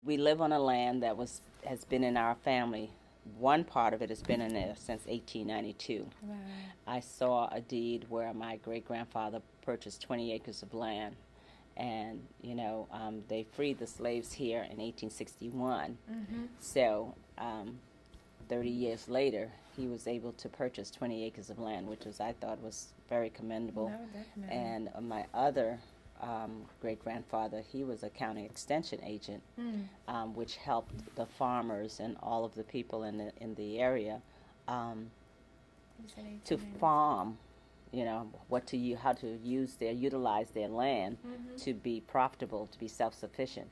We live on a land that has been in our family. One part of it has been in there since 1892. Wow. I saw a deed where my great grandfather purchased 20 acres of land, and they freed the slaves here in 1861. Mm-hmm. So 30 years later, he was able to purchase 20 acres of land, which I thought was very commendable. No, definitely. And my other great grandfather, he was a county extension agent, which helped the farmers and all of the people in the area to farm. How to utilize their land to be profitable, to be self-sufficient.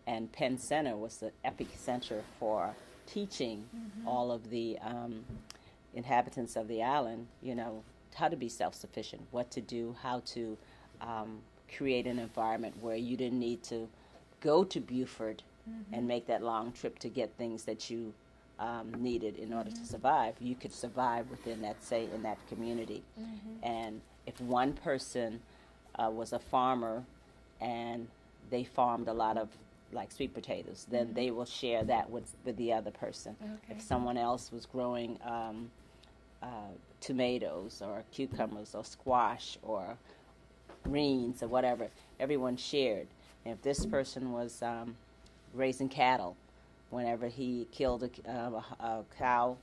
And Penn Center was the epicenter for teaching all of the inhabitants of the island, how to be self-sufficient, what to do, how to create an environment where you didn't need to go to Beaufort and make that long trip to get things that you needed in order to survive. You could survive within that, say, in that community. And if one person was a farmer and they farmed a lot of like sweet potatoes, then they will share that with the other person. Okay. If someone else was growing tomatoes or cucumbers or squash or greens or whatever, everyone shared. And if this person was raising cattle, whenever he killed a cow,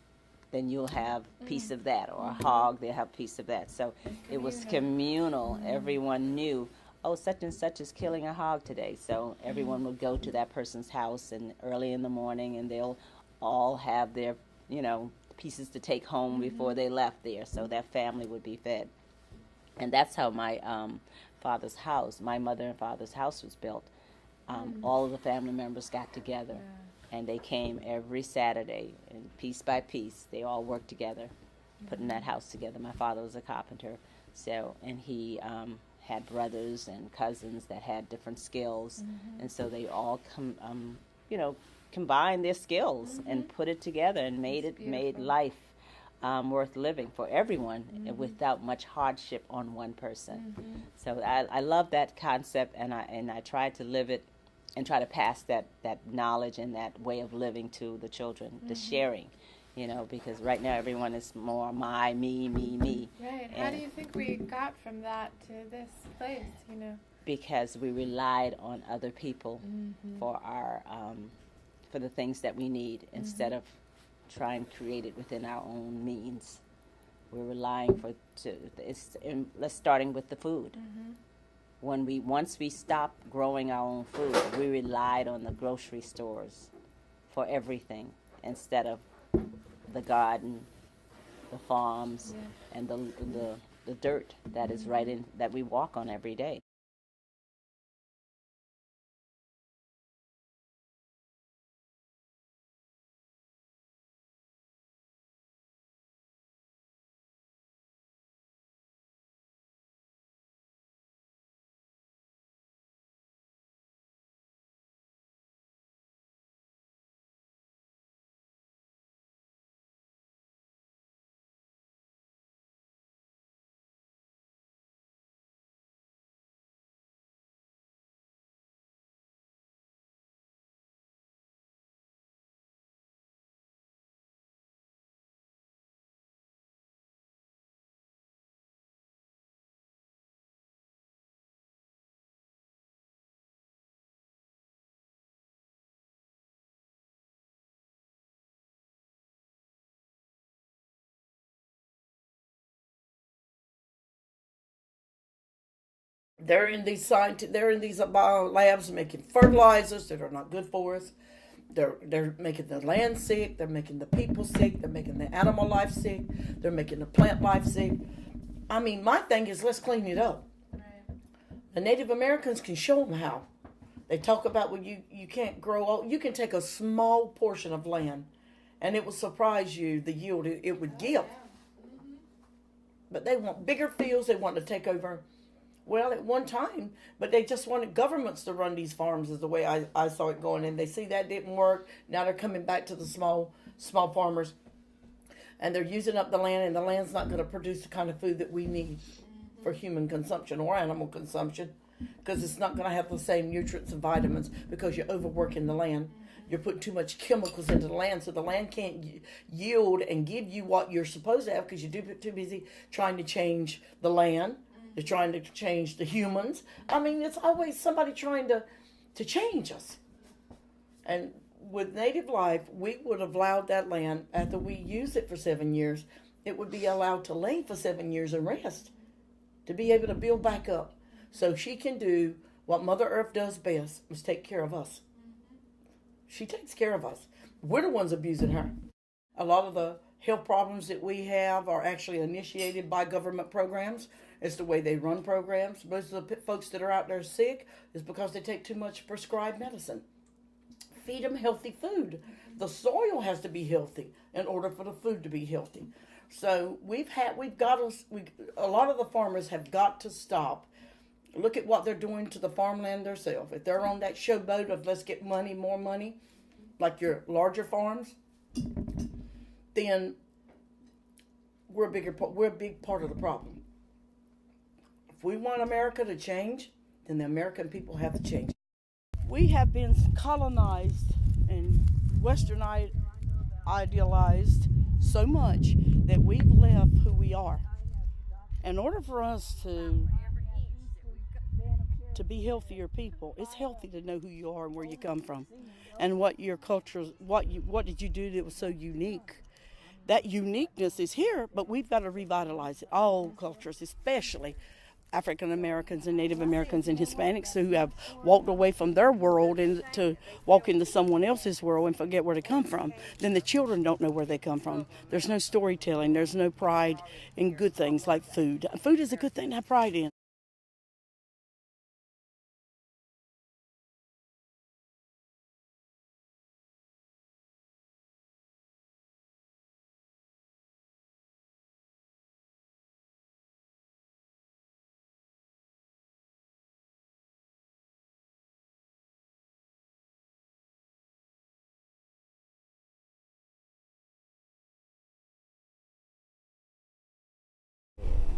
then you'll have a piece of that, or a hog, they'll have a piece of that. So it was communal. Everyone knew, oh, such and such is killing a hog today. So everyone would go to that person's house and early in the morning, and they'll all have their, pieces to take home before they left there. So that family would be fed. And that's how my father's house, my mother and father's house was built. All of the family members got together, and they came every Saturday, and piece by piece, they all worked together, putting that house together. My father was a carpenter, and he had brothers and cousins that had different skills, and so they all combined their skills and put it together and made life worth living for everyone without much hardship on one person. So I love that concept, and I try to live it and try to pass that knowledge and that way of living to the children, the sharing, because right now everyone is more me. Right. How do you think we got from that to this place, Because we relied on other people for our for the things that we need instead of trying to create it within our own means. We're relying starting with the food. Once we stopped growing our own food, we relied on the grocery stores for everything instead of the garden, the farms, and the dirt that is that we walk on every day. They're in these bio labs making fertilizers that are not good for us. They're making the land sick. They're making the people sick. They're making the animal life sick. They're making the plant life sick. I mean, my thing is, let's clean it up. The Native Americans can show them how. They talk about when you can't grow. You can take a small portion of land, and it will surprise you the yield it would give. But they want bigger fields. They want to take over. Well, at one time, but they just wanted governments to run these farms is the way I saw it going. And they see that didn't work. Now they're coming back to the small farmers. And they're using up the land, and the land's not going to produce the kind of food that we need for human consumption or animal consumption. because it's not going to have the same nutrients and vitamins because you're overworking the land. You're putting too much chemicals into the land, so the land can't yield and give you what you're supposed to have because you're too busy trying to change the land. You're trying to change the humans. I mean, it's always somebody trying to change us. And with native life, we would have allowed that land after we use it for 7 years. It would be allowed to lay for 7 years and rest, to be able to build back up, so she can do what Mother Earth does best, is take care of us. She takes care of us. We're the ones abusing her. A lot of the health problems that we have are actually initiated by government programs. It's the way they run programs. Most of the folks that are out there sick is because they take too much prescribed medicine. Feed them healthy food. The soil has to be healthy in order for the food to be healthy. So a lot of the farmers have got to stop. Look at what they're doing to the farmland themselves. If they're on that showboat of let's get money, more money, like your larger farms, then we're a big part of the problem. If we want America to change, then the American people have to change. We have been colonized and westernized, idealized so much that we've left who we are. In order for us to be healthier people, it's healthy to know who you are and where you come from, and what your culture, what did you do that was so unique. That uniqueness is here, but we've got to revitalize it. All cultures, especially African Americans and Native Americans and Hispanics who have walked away from their world and to walk into someone else's world and forget where they come from. Then the children don't know where they come from. There's no storytelling. There's no pride in good things like food. Food is a good thing to have pride in.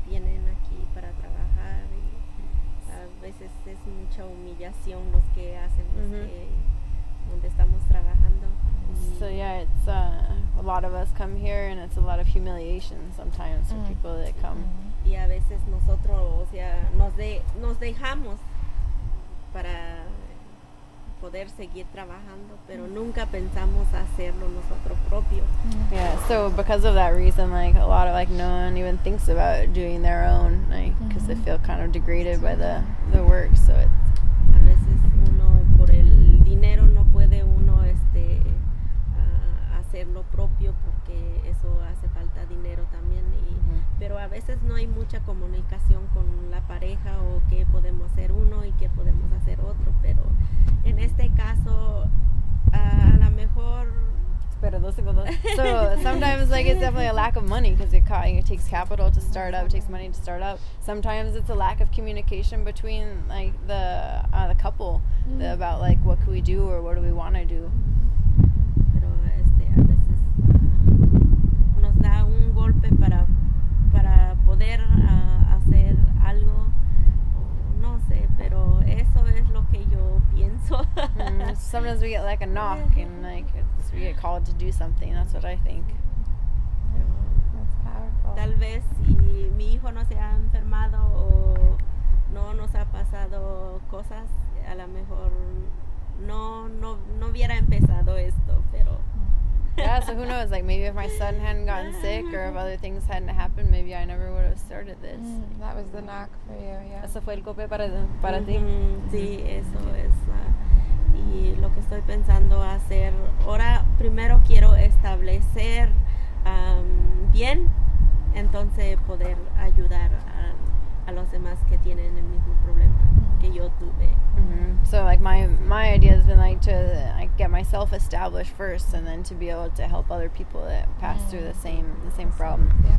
Vienen aquí para trabajar y a veces es mucha humillación los que hacen donde estamos trabajando. So yeah, it's a lot of us come here, and it's a lot of humiliation sometimes for people that come. Y a veces nosotros, o sea, nos dejamos para poder seguir trabajando, pero nunca pensamos hacerlo nosotros propios. Yeah, so because of that reason, like a lot of no one even thinks about doing their own, because they feel kind of degraded by the work. So it's A veces uno por el dinero no puede uno hacer lo propio porque eso hace falta dinero también. Pero a veces no hay mucha comunicación con la pareja o qué podemos hacer uno y qué podemos hacer otro. Pero en este caso a lo mejor. Pero dos segundos. So sometimes it's definitely a lack of money because it takes capital to start up, it takes money to start up. Sometimes it's a lack of communication between the couple about what can we do or what do we want to do. Pero a veces nos da un golpe para poder hacer algo, o no sé, pero eso es lo que yo pienso. Sometimes we get a knock and we get called to do something. That's what I think. That's powerful. Tal vez si mi hijo no se ha enfermado o no nos ha pasado cosas, a lo mejor no hubiera empezado esto, pero Yeah, so who knows? Maybe if my son hadn't gotten sick or if other things hadn't happened, maybe I never would have started this. That was the knock for you, yeah. Eso fue el golpe para ti. Sí, eso es. Y lo que estoy pensando hacer ahora, primero quiero establecer bien, entonces poder ayudar a los demás que tienen el mismo problema que yo tuve. So my idea has been to get myself established first, and then to be able to help other people that pass through the same problem. Yeah.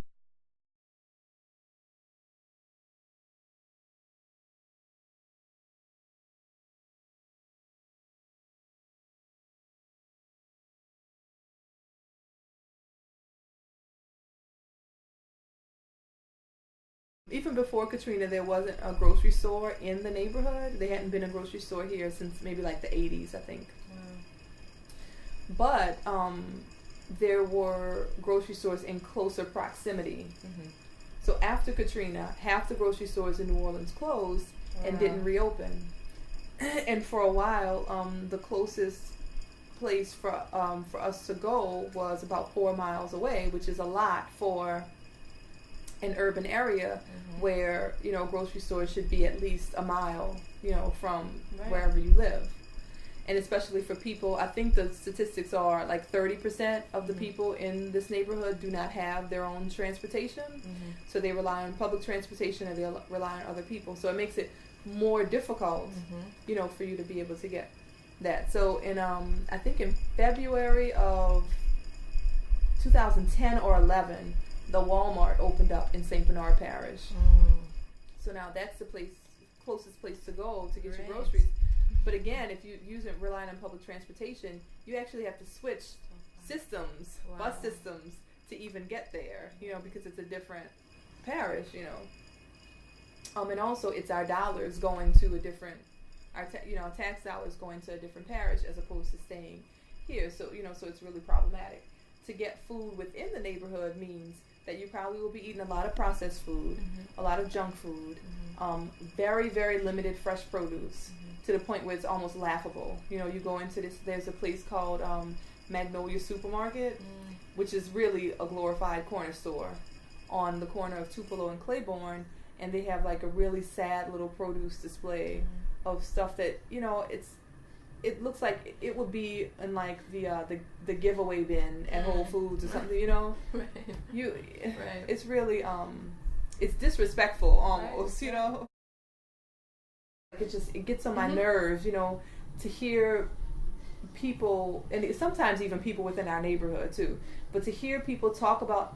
Even before Katrina, there wasn't a grocery store in the neighborhood. There hadn't been a grocery store here since maybe like the 80s, I think. But there were grocery stores in closer proximity. So after Katrina, half the grocery stores in New Orleans closed and didn't reopen. And for a while, the closest place for us to go was about 4 miles away, which is a lot for an urban area where, you know, grocery stores should be at least a mile, you know, from wherever you live. And especially for people, I think the statistics are like 30% of the people in this neighborhood do not have their own transportation. So they rely on public transportation, or they rely on other people. So it makes it more difficult, you know, for you to be able to get that. So in, I think in February of 2010 or 11, the Walmart opened up in St. Bernard Parish. So now that's the closest place to go to get your groceries. But again, if you relying on public transportation, you actually have to switch systems, bus systems, to even get there, you know, because it's a different parish, you know. And also it's our dollars going to a different, tax dollars going to a different parish as opposed to staying here. So, you know, so it's really problematic. To get food within the neighborhood means that you probably will be eating a lot of processed food, a lot of junk food, very, very limited fresh produce, to the point where it's almost laughable. You know, you go into this, there's a place called Magnolia Supermarket, which is really a glorified corner store on the corner of Tupelo and Claiborne, and they have like a really sad little produce display of stuff that, you know, it looks like it would be in like the giveaway bin at Whole Foods or something, you know. It's really it's disrespectful almost, you know. It gets on my nerves, you know, to hear people, and sometimes even people within our neighborhood too, but to hear people talk about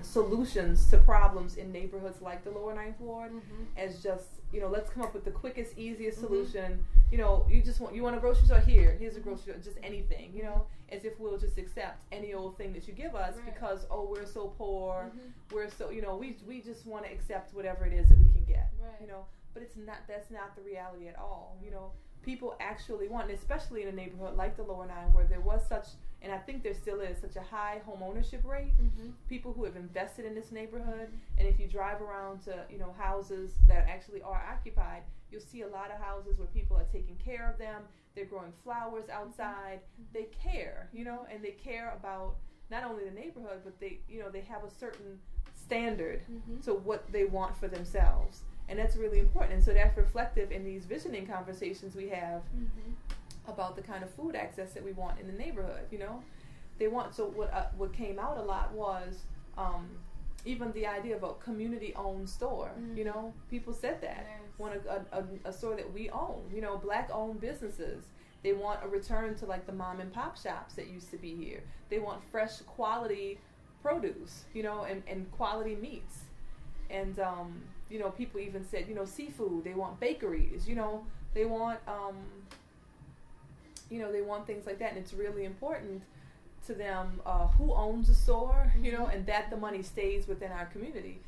solutions to problems in neighborhoods like the Lower Ninth Ward as just, you know, let's come up with the quickest, easiest solution. You know, you want a grocery store? Here's a grocery store, just anything, you know, as if we'll just accept any old thing that you give us because, we're so poor, we're so, you know, we just want to accept whatever it is that we can get, you know, but that's not the reality at all, you know. People actually want, and especially in a neighborhood like the Lower Nine, where there was such, and I think there still is, such a high home ownership rate. People who have invested in this neighborhood, and if you drive around to, you know, houses that actually are occupied, you'll see a lot of houses where people are taking care of them. They're growing flowers outside. They care, you know, and they care about not only the neighborhood, but they, you know, they have a certain standard to what they want for themselves. And that's really important. And so that's reflective in these visioning conversations we have about the kind of food access that we want in the neighborhood, you know. They want, so what came out a lot was even the idea of a community-owned store, you know. People said that. Want a store that we own, you know, Black-owned businesses. They want a return to like the mom and pop shops that used to be here. They want fresh quality produce, you know, and quality meats. And you know, people even said, you know, seafood. They want bakeries. You know, they want they want things like that. And it's really important to them who owns the store, you know, and that the money stays within our community.